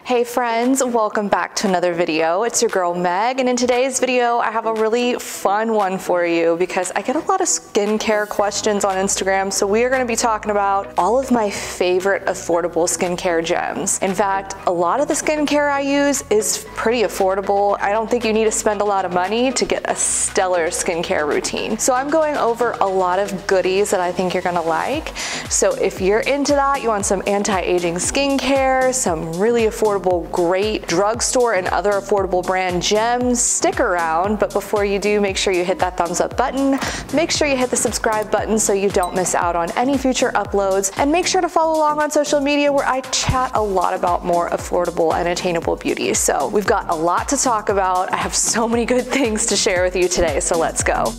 Hey friends, welcome back to another video. It's your girl Meg, and in today's video I have a really fun one for you because I get a lot of skincare questions on Instagram, so we are going to be talking about all of my favorite affordable skincare gems. In fact, a lot of the skincare I use is pretty affordable. I don't think you need to spend a lot of money to get a stellar skincare routine. So I'm going over a lot of goodies that I think you're going to like. So if you're into that, you want some anti-aging skincare, some really affordable great drugstore and other affordable brand gems, stick around. But before you do, make sure you hit that thumbs up button, make sure you hit the subscribe button so you don't miss out on any future uploads, and make sure to follow along on social media where I chat a lot about more affordable and attainable beauty. So we've got a lot to talk about. I have so many good things to share with you today, so let's go.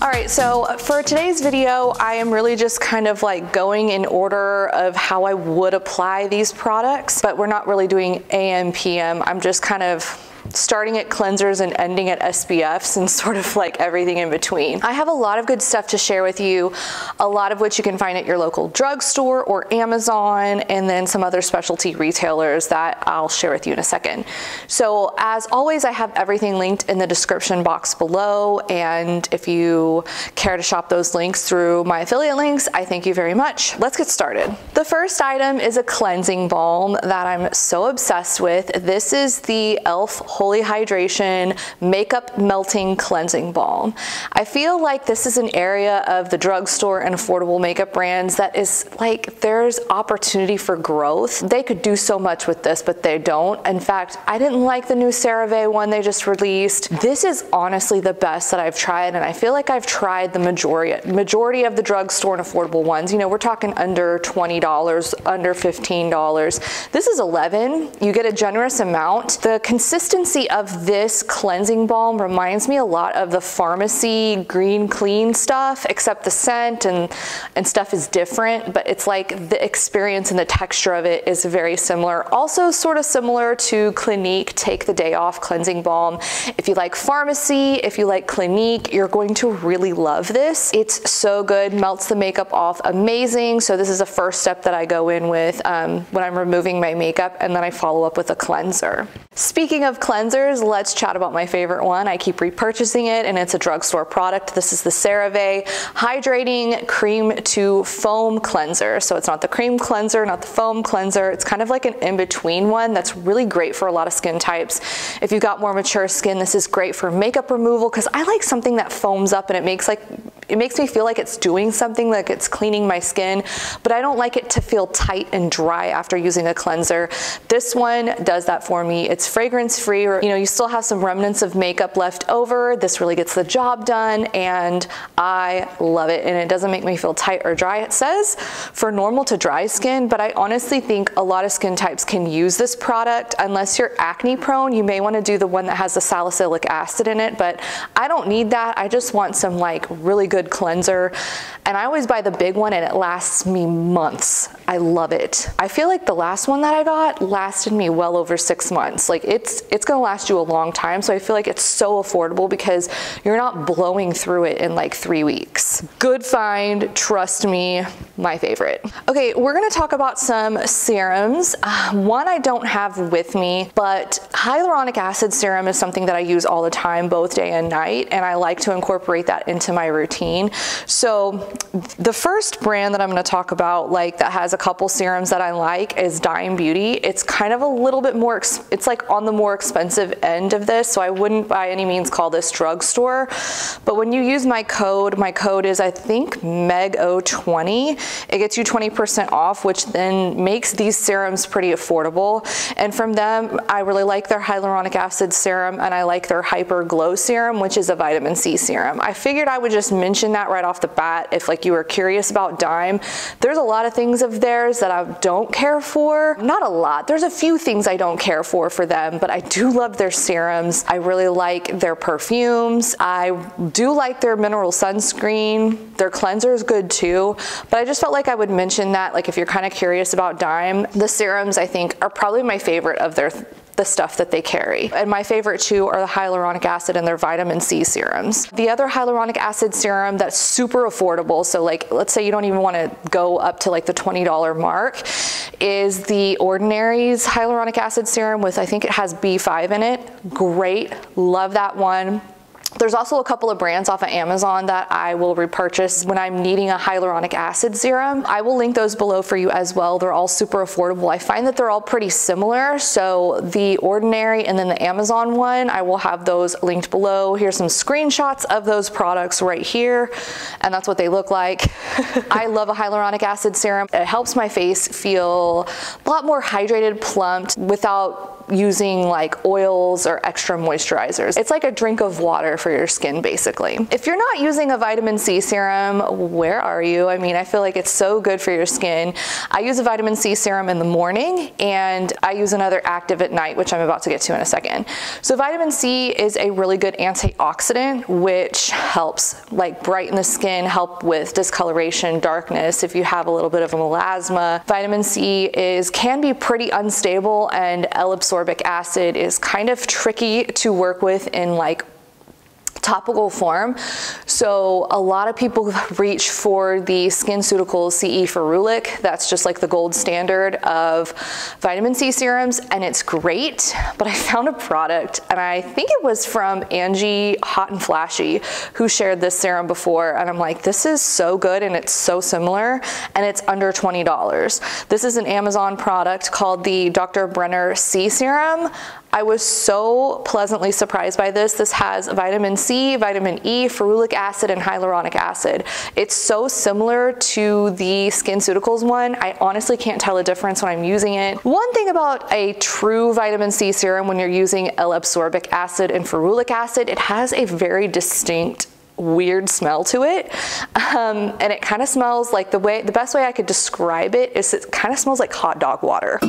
Alright, so for today's video, I am really just kind of like going in order of how I would apply these products, but we're not really doing AM, PM. I'm just kind of starting at cleansers and ending at SPFs and sort of like everything in between. I have a lot of good stuff to share with you, a lot of which you can find at your local drugstore or Amazon, and then some other specialty retailers that I'll share with you in a second. So as always, I have everything linked in the description box below, and if you care to shop those links through my affiliate links, I thank you very much. Let's get started. The first item is a cleansing balm that I'm so obsessed with. This is the e.l.f. Holy Hydration Makeup Melting Cleansing Balm. I feel like this is an area of the drugstore and affordable makeup brands that is like, there's opportunity for growth. They could do so much with this, but they don't. In fact, I didn't like the new CeraVe one they just released. This is honestly the best that I've tried, and I feel like I've tried the majority of the drugstore and affordable ones. You know, we're talking under $20, under $15. This is $11. You get a generous amount. The consistency of this cleansing balm reminds me a lot of the pharmacy green clean stuff, except the scent and stuff is different, but it's like the experience and the texture of it is very similar. Also sort of similar to Clinique Take the Day Off cleansing balm. If you like pharmacy, if you like Clinique, you're going to really love this. It's so good, melts the makeup off amazing. So this is the first step that I go in with when I'm removing my makeup, and then I follow up with a cleanser. Speaking of cleansers, let's chat about my favorite one. I keep repurchasing it, and it's a drugstore product. This is the CeraVe Hydrating Cream to Foam Cleanser. So it's not the cream cleanser, not the foam cleanser. It's kind of like an in-between one that's really great for a lot of skin types. If you've got more mature skin, this is great for makeup removal because I like something that foams up and it makes me feel like it's doing something, like it's cleaning my skin, but I don't like it to feel tight and dry after using a cleanser. This one does that for me. It's fragrance free, or you still have some remnants of makeup left over. This really gets the job done, and I love it, and it doesn't make me feel tight or dry. It says for normal to dry skin, but I honestly think a lot of skin types can use this product. Unless you're acne prone, you may want to do the one that has the salicylic acid in it, but I don't need that. I just want some like really good cleanser, and I always buy the big one and it lasts me months. I love it. I feel like the last one that I got lasted me well over 6 months. Like it's gonna last you a long time, so I feel like it's so affordable because you're not blowing through it in like 3 weeks. Good find, trust me, my favorite. Okay, we're gonna talk about some serums. One I don't have with me, but hyaluronic acid serum is something that I use all the time, both day and night, and I like to incorporate that into my routine. So the first brand that I'm gonna talk about, like that has a couple serums that I like, is Dime Beauty. It's kind of a little bit more, it's like on the more expensive end of this, so I wouldn't by any means call this drugstore. But when you use my code is I think MEG020, it gets you 20% off, which then makes these serums pretty affordable. And from them, I really like their hyaluronic acid serum, and I like their Hyper Glow serum, which is a vitamin C serum. I figured I would just mention that right off the bat if like you were curious about Dime. There's a lot of things of theirs that I don't care for. Not a lot. There's a few things I don't care for them, but I do love their serums. I really like their perfumes. I do like their mineral sunscreen. Their cleanser is good too, but I just felt like I would mention that, like if you're kind of curious about Dime. The serums I think are probably my favorite of their the stuff that they carry. And my favorite two are the hyaluronic acid and their vitamin C serums. The other hyaluronic acid serum that's super affordable, so like let's say you don't even want to go up to like the $20 mark, is the Ordinary's hyaluronic acid serum with, I think it has B5 in it. Great, love that one. There's also a couple of brands off of Amazon that I will repurchase when I'm needing a hyaluronic acid serum. I will link those below for you as well. They're all super affordable. I find that they're all pretty similar. So the Ordinary and then the Amazon one, I will have those linked below. Here's some screenshots of those products right here. And that's what they look like. I love a hyaluronic acid serum. It helps my face feel a lot more hydrated, plumped, without using like oils or extra moisturizers. It's like a drink of water for your skin, basically. If you're not using a vitamin C serum, where are you? I mean, I feel like it's so good for your skin. I use a vitamin C serum in the morning and I use another active at night, which I'm about to get to in a second. So vitamin C is a really good antioxidant, which helps like brighten the skin, help with discoloration, darkness, if you have a little bit of a melasma. Vitamin C can be pretty unstable, and L-ascorbic acid is kind of tricky to work with in like topical form. So a lot of people reach for the SkinCeuticals CE Ferulic. That's just like the gold standard of vitamin C serums, and it's great. But I found a product, and I think it was from Angie Hot and Flashy, who shared this serum before, and I'm like, this is so good and it's so similar, and it's under $20. This is an Amazon product called the Dr. Brenner C Serum. I was so pleasantly surprised by this. This has vitamin C, vitamin E, ferulic acid, and hyaluronic acid. It's so similar to the SkinCeuticals one. I honestly can't tell a difference when I'm using it. One thing about a true vitamin C serum when you're using L-ascorbic acid and ferulic acid, it has a very distinct weird smell to it, and it kind of smells like the best way I could describe it is it kind of smells like hot dog water.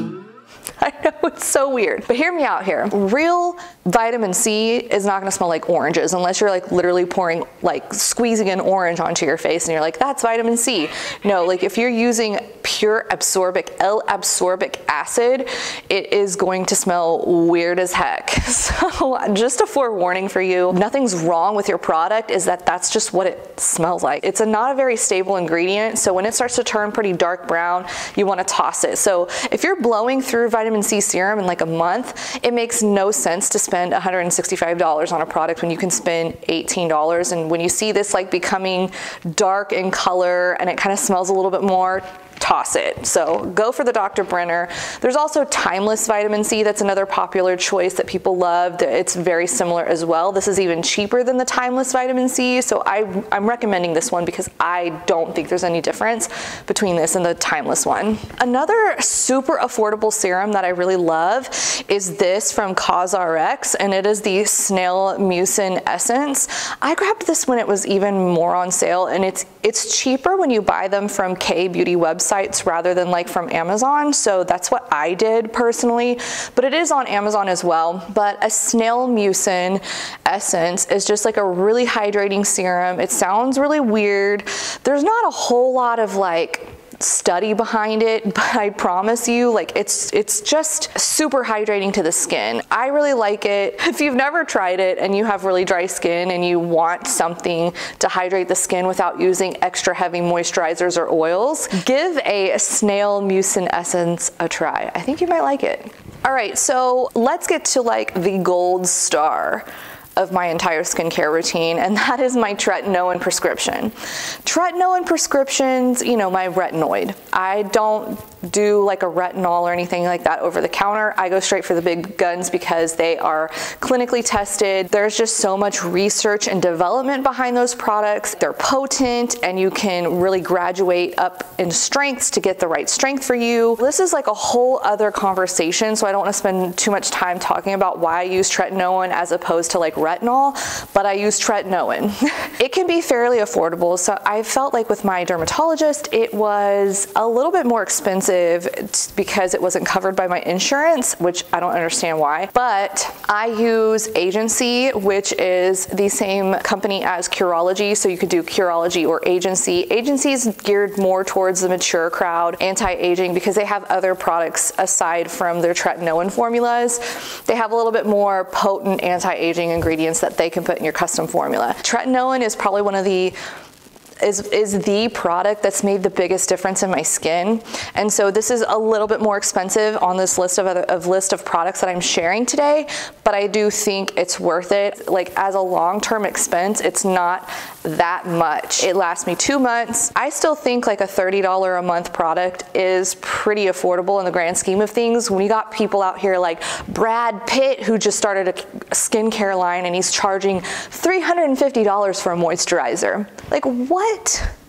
I know, it's so weird, but hear me out here. Real vitamin C is not gonna smell like oranges unless you're like literally pouring, like squeezing an orange onto your face and you're like, that's vitamin C. No, like if you're using pure L-ascorbic acid, it is going to smell weird as heck. So just a forewarning for you, nothing's wrong with your product, is that that's just what it smells like. It's not a very stable ingredient, so when it starts to turn pretty dark brown, you wanna toss it. So if you're blowing through vitamin C serum in like a month, it makes no sense to spend $165 on a product when you can spend $18. And when you see this like becoming dark in color and it kind of smells a little bit more, toss it. So go for the Dr. Brenner. There's also Timeless vitamin C. That's another popular choice that people love. It's very similar as well. This is even cheaper than the Timeless vitamin C. So I'm recommending this one because I don't think there's any difference between this and the Timeless one. Another super affordable serum that I really love is this from CosRx, and it is the Snail Mucin Essence. I grabbed this when it was even more on sale, and it's cheaper when you buy them from K-beauty websites rather than like from Amazon. So that's what I did personally, but it is on Amazon as well. But a Snail Mucin Essence is just like a really hydrating serum. It sounds really weird. There's not a whole lot of like study behind it, but I promise you, like it's just super hydrating to the skin. I really like it. If you've never tried it and you have really dry skin and you want something to hydrate the skin without using extra heavy moisturizers or oils, give a Snail Mucin Essence a try. I think you might like it. All right, so let's get to like the gold star of my entire skincare routine, and that is my tretinoin prescription. Tretinoin prescriptions, you know, my retinoid. I don't do like a retinol or anything like that over the counter. I go straight for the big guns because they are clinically tested. There's just so much research and development behind those products. They're potent, and you can really graduate up in strengths to get the right strength for you. This is like a whole other conversation, so I don't want to spend too much time talking about why I use tretinoin as opposed to like retinol, but I use tretinoin. It can be fairly affordable, so I felt like with my dermatologist, it was a little bit more expensive expensive because it wasn't covered by my insurance, which I don't understand why. But I use Agency, which is the same company as Curology, so you could do Curology or Agency. Agency is geared more towards the mature crowd, anti-aging, because they have other products aside from their tretinoin formulas. They have a little bit more potent anti-aging ingredients that they can put in your custom formula. Tretinoin is probably one of the is the product that's made the biggest difference in my skin. And so this is a little bit more expensive on this list of products that I'm sharing today, but I do think it's worth it. Like, as a long-term expense, it's not that much. It lasts me 2 months. I still think like a $30 a month product is pretty affordable in the grand scheme of things. When you got people out here like Brad Pitt, who just started a skincare line and he's charging $350 for a moisturizer. Like, what?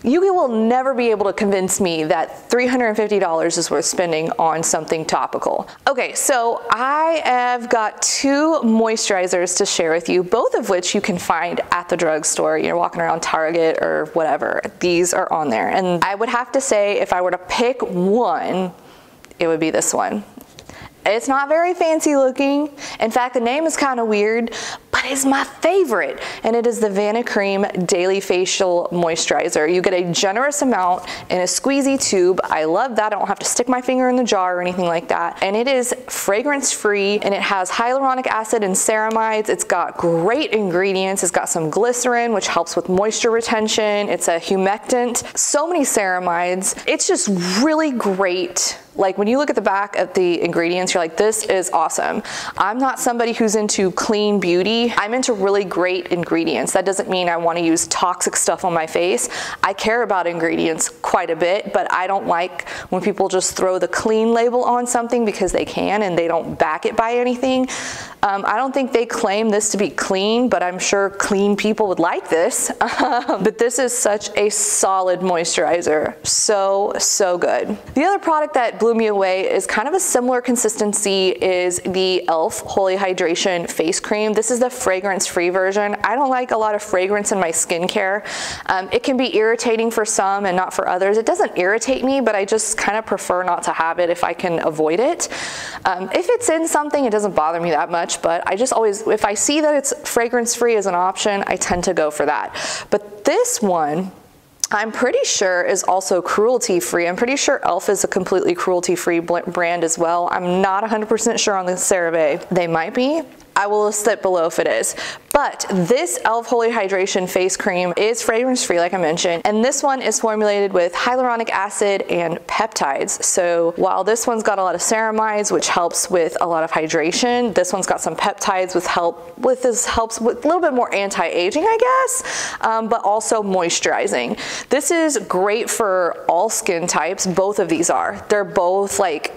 You will never be able to convince me that $350 is worth spending on something topical. Okay, so I have got 2 moisturizers to share with you, both of which you can find at the drugstore. You're walking around Target or whatever. These are on there. And I would have to say, if I were to pick one, it would be this one. It's not very fancy looking. In fact, the name is kind of weird, but it's my favorite, and it is the Vanicream Daily Facial Moisturizer. You get a generous amount in a squeezy tube. I love that. I don't have to stick my finger in the jar or anything like that. And it is fragrance-free, and it has hyaluronic acid and ceramides. It's got great ingredients. It's got some glycerin, which helps with moisture retention. It's a humectant. So many ceramides. It's just really great. Like, when you look at the back of the ingredients, you're like, this is awesome. I'm not somebody who's into clean beauty. I'm into really great ingredients. That doesn't mean I want to use toxic stuff on my face. I care about ingredients quite a bit, but I don't like when people just throw the clean label on something because they can and they don't back it by anything. I don't think they claim this to be clean, but I'm sure clean people would like this. But this is such a solid moisturizer. So good. The other product that blew me away is kind of a similar consistency, is the e.l.f. Holy Hydration Face Cream. This is the fragrance-free version. I don't like a lot of fragrance in my skincare. It can be irritating for some and not for others. It doesn't irritate me, but I just kind of prefer not to have it if I can avoid it. If it's in something, it doesn't bother me that much, but I just always, if I see that it's fragrance-free as an option, I tend to go for that. But this one, I'm pretty sure is also cruelty-free. I'm pretty sure e.l.f. is a completely cruelty-free brand as well. I'm not 100% sure on the CeraVe. They might be. I will list it below if it is. But this e.l.f. Holy Hydration Face Cream is fragrance-free, like I mentioned, and this one is formulated with hyaluronic acid and peptides. So while this one's got a lot of ceramides, which helps with a lot of hydration, this one's got some peptides, which helps with a little bit more anti-aging, I guess, but also moisturizing. This is great for all skin types. Both of these are. They're both like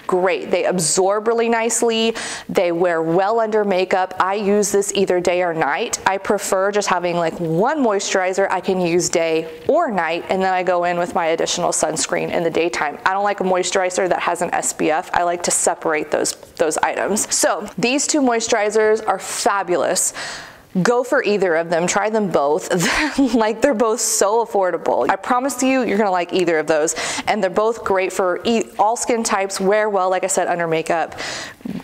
great. They absorb really nicely. They wear well under makeup. I use this either day or night. I prefer just having like one moisturizer I can use day or night, and then I go in with my additional sunscreen in the daytime. I don't like a moisturizer that has an SPF. I like to separate those items. So these 2 moisturizers are fabulous. Go for either of them. Try them both. Like, they're both so affordable. I promise you, you're gonna like either of those. And they're both great for all skin types. Wear well, like I said, under makeup,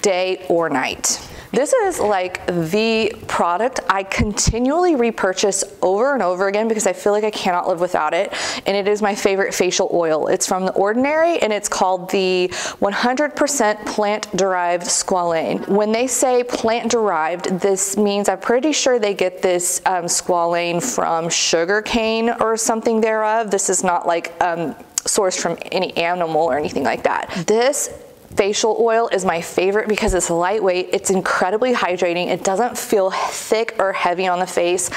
day or night. This is like the product I continually repurchase over and over again because I feel like I cannot live without it. And it is my favorite facial oil. It's from The Ordinary, and it's called the 100% plant-derived squalane. When they say plant-derived, this means I'm pretty sure they get this squalane from sugar cane or something thereof. This is not like sourced from any animal or anything like that. This facial oil is my favorite because it's lightweight, it's incredibly hydrating, it doesn't feel thick or heavy on the face.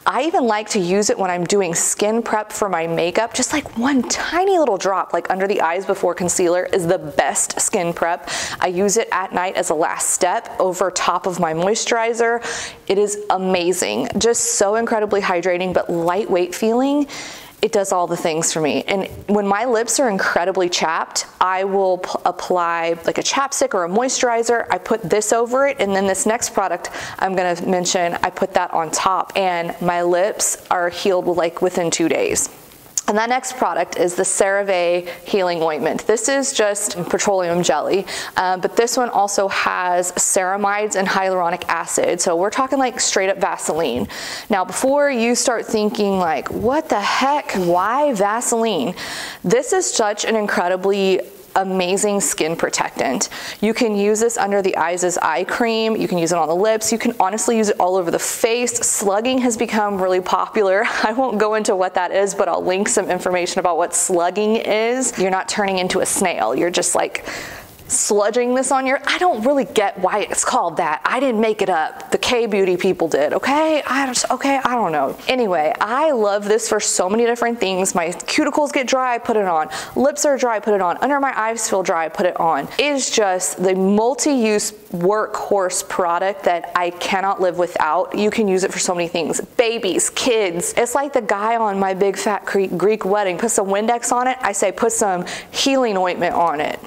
I even like to use it when I'm doing skin prep for my makeup. Just like one tiny little drop, like under the eyes before concealer, is the best skin prep. I use it at night as a last step over top of my moisturizer. It is amazing. Just so incredibly hydrating, but lightweight feeling. It does all the things for me. And when my lips are incredibly chapped, I will apply like a chapstick or a moisturizer. I put this over it, and then this next product I'm gonna mention, I put that on top, and my lips are healed like within 2 days. And that next product is the CeraVe Healing Ointment. This is just petroleum jelly, but this one also has ceramides and hyaluronic acid. So we're talking like straight up Vaseline. Now, before you start thinking like, what the heck, why Vaseline? This is such an incredibly amazing skin protectant. You can use this under the eyes as eye cream. You can use it on the lips. You can honestly use it all over the face. Slugging has become really popular. I won't go into what that is, but I'll link some information about what slugging is. You're not turning into a snail. You're just like sludging this on your, I don't really get why it's called that. I didn't make it up. The K-beauty people did, okay? I don't know. Anyway, I love this for so many different things. My cuticles get dry, put it on. Lips are dry, put it on. Under my eyes feel dry, put it on. It is just the multi-use workhorse product that I cannot live without. You can use it for so many things. Babies, kids. It's like the guy on My Big Fat Greek Wedding. Put some Windex on it. I say put some healing ointment on it.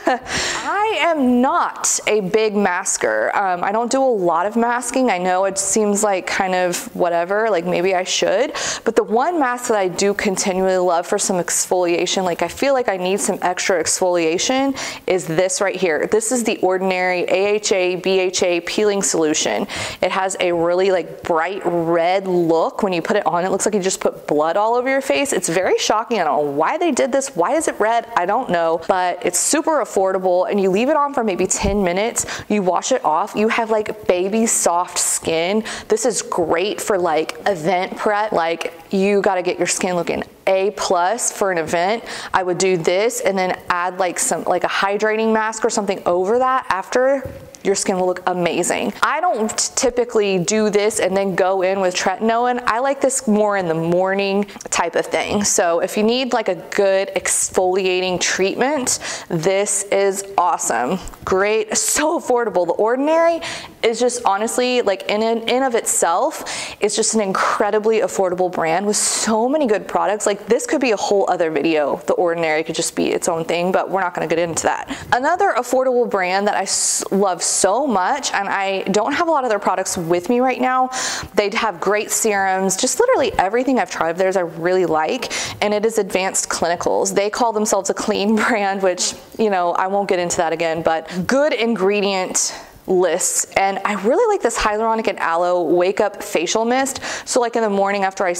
I am not a big masker. I don't do a lot of masking. I know it seems like kind of whatever, like maybe I should, but the one mask that I do continually love for some exfoliation, like I feel like I need some extra exfoliation, is this right here. This is the Ordinary AHA BHA peeling solution. It has a really like bright red look. When you put it on, it looks like you just put blood all over your face. It's very shocking. I don't know why they did this. Why is it red? I don't know, but it's super affordable, and you leave it on for maybe 10 minutes, you wash it off, you have like baby soft skin. This is great for like event prep, like you got to get your skin looking A+ for an event. I would do this and then add like a hydrating mask or something over that after. Your skin will look amazing. I don't typically do this and then go in with tretinoin. I like this more in the morning type of thing. So if you need like a good exfoliating treatment, this is awesome. Great, so affordable. The Ordinary is just honestly like in of itself, it's just an incredibly affordable brand with so many good products. Like this could be a whole other video. The Ordinary could just be its own thing, but we're not gonna get into that. Another affordable brand that I love so much, and I don't have a lot of their products with me right now. They have great serums, just literally everything I've tried of theirs I really like, and it is Advanced Clinicals. They call themselves a clean brand, which, you know, I won't get into that again, but good ingredient lists. And I really like this hyaluronic and aloe wake up facial mist. So like in the morning after I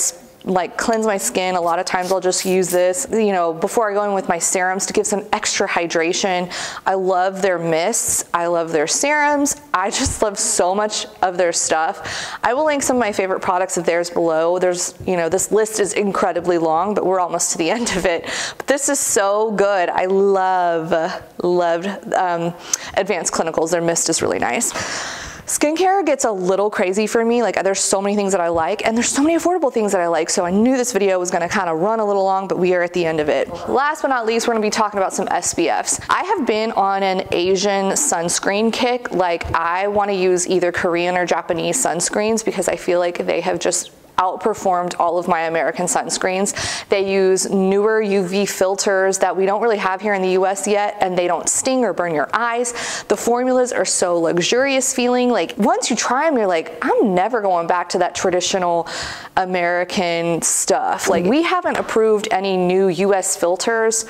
like cleanse my skin, a lot of times I'll just use this, you know, before I go in with my serums to give some extra hydration. I love their mists. I love their serums. I just love so much of their stuff. I will link some of my favorite products of theirs below. There's, you know, this list is incredibly long, but we're almost to the end of it. But this is so good. I loved Advanced Clinicals. Their mist is really nice. Skincare gets a little crazy for me. Like there's so many things that I like, and there's so many affordable things that I like. So I knew this video was gonna kind of run a little long, but we are at the end of it. Last but not least, we're gonna be talking about some SPFs. I have been on an Asian sunscreen kick. Like I wanna use either Korean or Japanese sunscreens because I feel like they have just outperformed all of my American sunscreens. They use newer UV filters that we don't really have here in the US yet, and they don't sting or burn your eyes. The formulas are so luxurious feeling. Like once you try them, you're like, I'm never going back to that traditional American stuff. Like we haven't approved any new US filters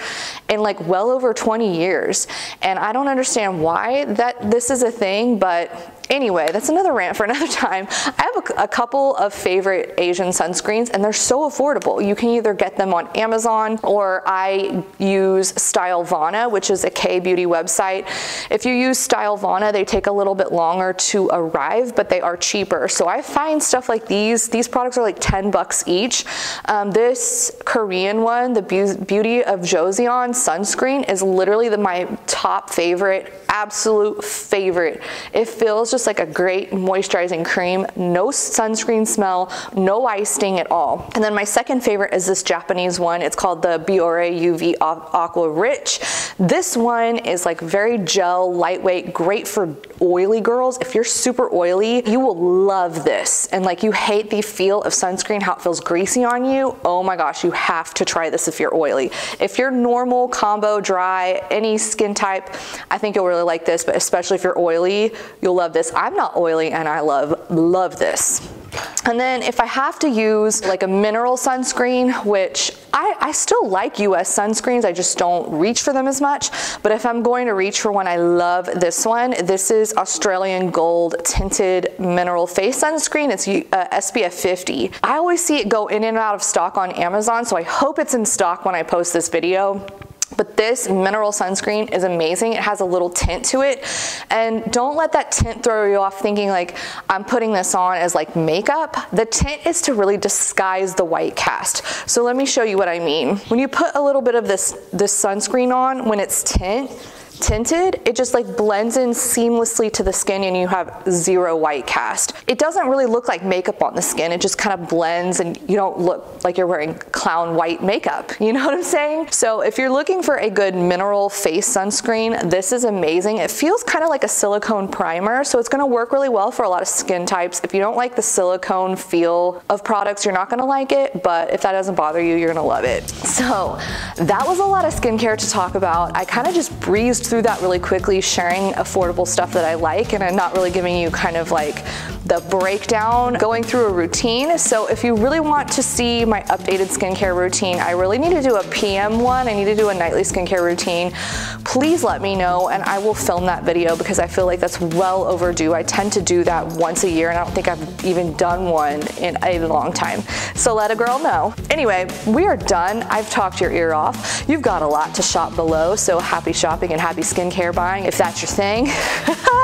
in like well over 20 years. And I don't understand why this is a thing, but anyway, that's another rant for another time. I have a couple of favorite Asian sunscreens, and they're so affordable. You can either get them on Amazon, or I use Stylovana, which is a K-beauty website. If you use Stylovana, they take a little bit longer to arrive, but they are cheaper. So I find stuff like these products are like 10 bucks each. This Korean one, the Beauty of Joseon sunscreen, is literally my top favorite, absolute favorite. It feels just like a great moisturizing cream, no sunscreen smell, no eye sting at all. And then my second favorite is this Japanese one. It's called the Biore UV Aqua Rich. This one is like very gel, lightweight, great for oily girls. If you're super oily, you will love this. And like you hate the feel of sunscreen, how it feels greasy on you, oh my gosh, you have to try this if you're oily. If you're normal, combo, dry, any skin type, I think you'll really like this, but especially if you're oily, you'll love this. I'm not oily and I love this. And then if I have to use like a mineral sunscreen, which I still like US sunscreens, I just don't reach for them as much. But if I'm going to reach for one, I love this one. This is Australian Gold Tinted Mineral Face Sunscreen. It's SPF 50. I always see it go in and out of stock on Amazon, so I hope it's in stock when I post this video. But this mineral sunscreen is amazing. It has a little tint to it. And don't let that tint throw you off thinking like I'm putting this on as like makeup. The tint is to really disguise the white cast. So let me show you what I mean. When you put a little bit of this sunscreen on, when it's tinted, it just like blends in seamlessly to the skin and you have zero white cast. It doesn't really look like makeup on the skin. It just kind of blends and you don't look like you're wearing clown white makeup. You know what I'm saying? So if you're looking for a good mineral face sunscreen, this is amazing. It feels kind of like a silicone primer, so it's gonna work really well for a lot of skin types. If you don't like the silicone feel of products, you're not gonna like it, but if that doesn't bother you, you're gonna love it. So that was a lot of skincare to talk about. I kind of just breezed through that really quickly, sharing affordable stuff that I like, and I'm not really giving you kind of like the breakdown, going through a routine. So if you really want to see my updated skincare routine, I really need to do a PM one. I need to do a nightly skincare routine. Please let me know and I will film that video because I feel like that's well overdue. I tend to do that once a year and I don't think I've even done one in a long time. So let a girl know. Anyway, we are done. I've talked your ear off. You've got a lot to shop below, so happy shopping and happy skincare buying if that's your thing.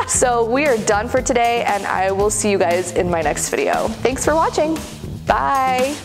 So we are done for today and I will see you guys in my next video. Thanks for watching. Bye.